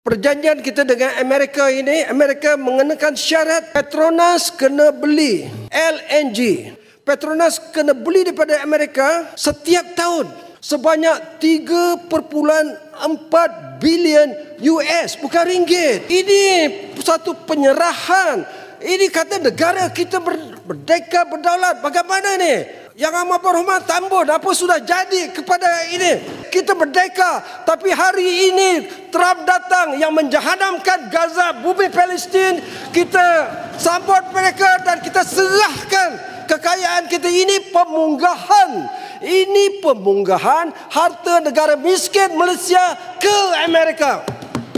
Perjanjian kita dengan Amerika ini, Amerika mengenakan syarat Petronas kena beli LNG. Petronas kena beli daripada Amerika setiap tahun sebanyak 3.4 bilion US, bukan ringgit. Ini satu penyerahan. Ini kata negara kita merdeka berdaulat. Bagaimana ni? Yang Amat Berhormat Tambun, apa sudah jadi kepada ini? Kita merdeka, tapi hari ini Trump datang yang menjahannamkan Gaza, bumi Palestin. Kita sambut mereka dan kita serahkan kekayaan kita. Ini pemunggahan. Ini pemunggahan harta negara miskin Malaysia ke Amerika.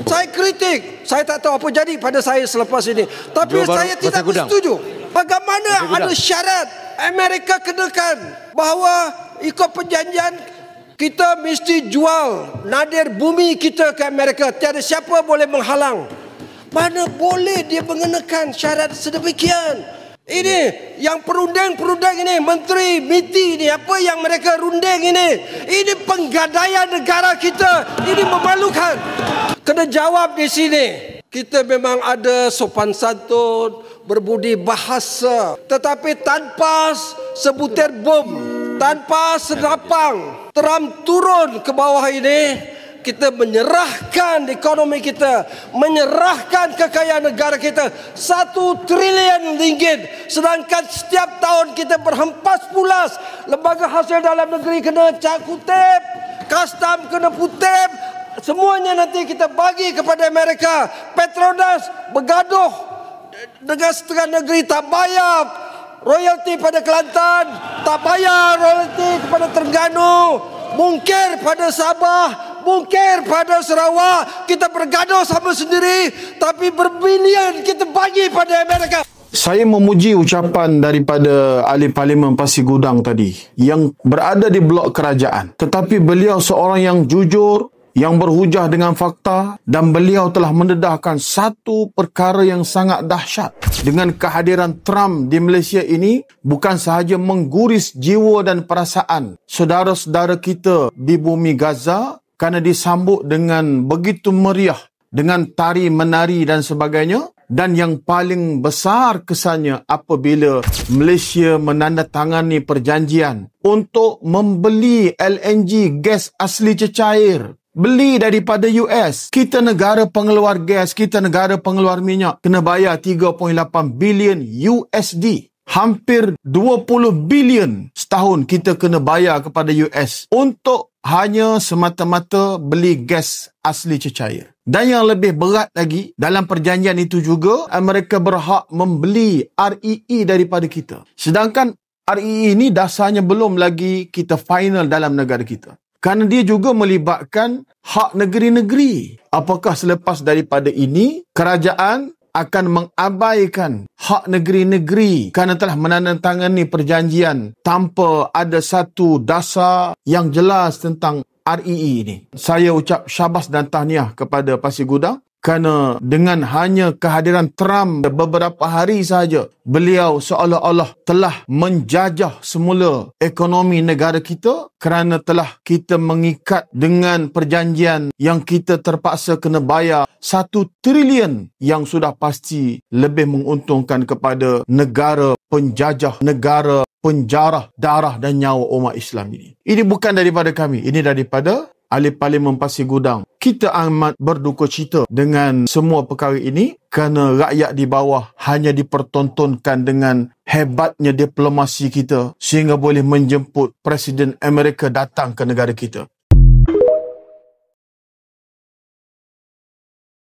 Saya kritik. Saya tak tahu apa jadi pada saya selepas ini. Tapi saya tidak setuju. Bagaimana ada syarat Amerika kenakan bahawa ikut perjanjian kita mesti jual nadir bumi kita ke Amerika. Tiada siapa boleh menghalang. Mana boleh dia mengenakan syarat sedemikian? Ini yang perunding-perunding ini, Menteri MITI ini, apa yang mereka runding ini? Ini penggadaian negara kita. Ini memalukan. Kena jawab di sini. Kita memang ada sopan santun, berbudi bahasa, tetapi tanpa sebutir bom, tanpa senapang, Trump turun ke bawah ini, kita menyerahkan ekonomi kita, menyerahkan kekayaan negara kita 1 trilion ringgit. Sedangkan setiap tahun kita berhempas pulas. Lembaga hasil dalam negeri kena cakutip, custom kena putip. Semuanya nanti kita bagi kepada Amerika. Petronas bergaduh dengan setengah negeri, tak bayar royalti pada Kelantan, tak bayar royalti kepada Terengganu, mungkir pada Sabah, mungkir pada Sarawak. Kita bergaduh sama sendiri, tapi berbilion kita bagi pada Amerika. Saya memuji ucapan daripada ahli Parlimen Pasir Gudang tadi yang berada di blok kerajaan. Tetapi beliau seorang yang jujur, yang berhujah dengan fakta, dan beliau telah mendedahkan satu perkara yang sangat dahsyat. Dengan kehadiran Trump di Malaysia ini, bukan sahaja mengguris jiwa dan perasaan saudara-saudara kita di bumi Gaza kerana disambut dengan begitu meriah, dengan tari menari dan sebagainya. Dan yang paling besar kesannya apabila Malaysia menandatangani perjanjian untuk membeli LNG, gas asli cecair, beli daripada US. Kita negara pengeluar gas, kita negara pengeluar minyak, kena bayar 3.8 bilion USD. Hampir 20 bilion setahun kita kena bayar kepada US untuk hanya semata-mata beli gas asli cecair. Dan yang lebih berat lagi, dalam perjanjian itu juga, mereka berhak membeli REE daripada kita. Sedangkan REE ini dasarnya belum lagi kita final dalam negara kita. Kerana dia juga melibatkan hak negeri-negeri. Apakah selepas daripada ini, kerajaan akan mengabaikan hak negeri-negeri kerana telah menandatangani perjanjian tanpa ada satu dasar yang jelas tentang REE ini. Saya ucap syabas dan tahniah kepada Pasir Gudang kerana dengan hanya kehadiran Trump beberapa hari sahaja, beliau seolah-olah telah menjajah semula ekonomi negara kita kerana telah kita mengikat dengan perjanjian yang kita terpaksa kena bayar 1 trilion yang sudah pasti lebih menguntungkan kepada negara penjajah, negara penjarah darah dan nyawa umat Islam ini. Ini bukan daripada kami, ini daripada ahli Parlimen Pasir Gudang. Kita amat berduka cita dengan semua perkara ini kerana rakyat di bawah hanya dipertontonkan dengan hebatnya diplomasi kita sehingga boleh menjemput Presiden Amerika datang ke negara kita.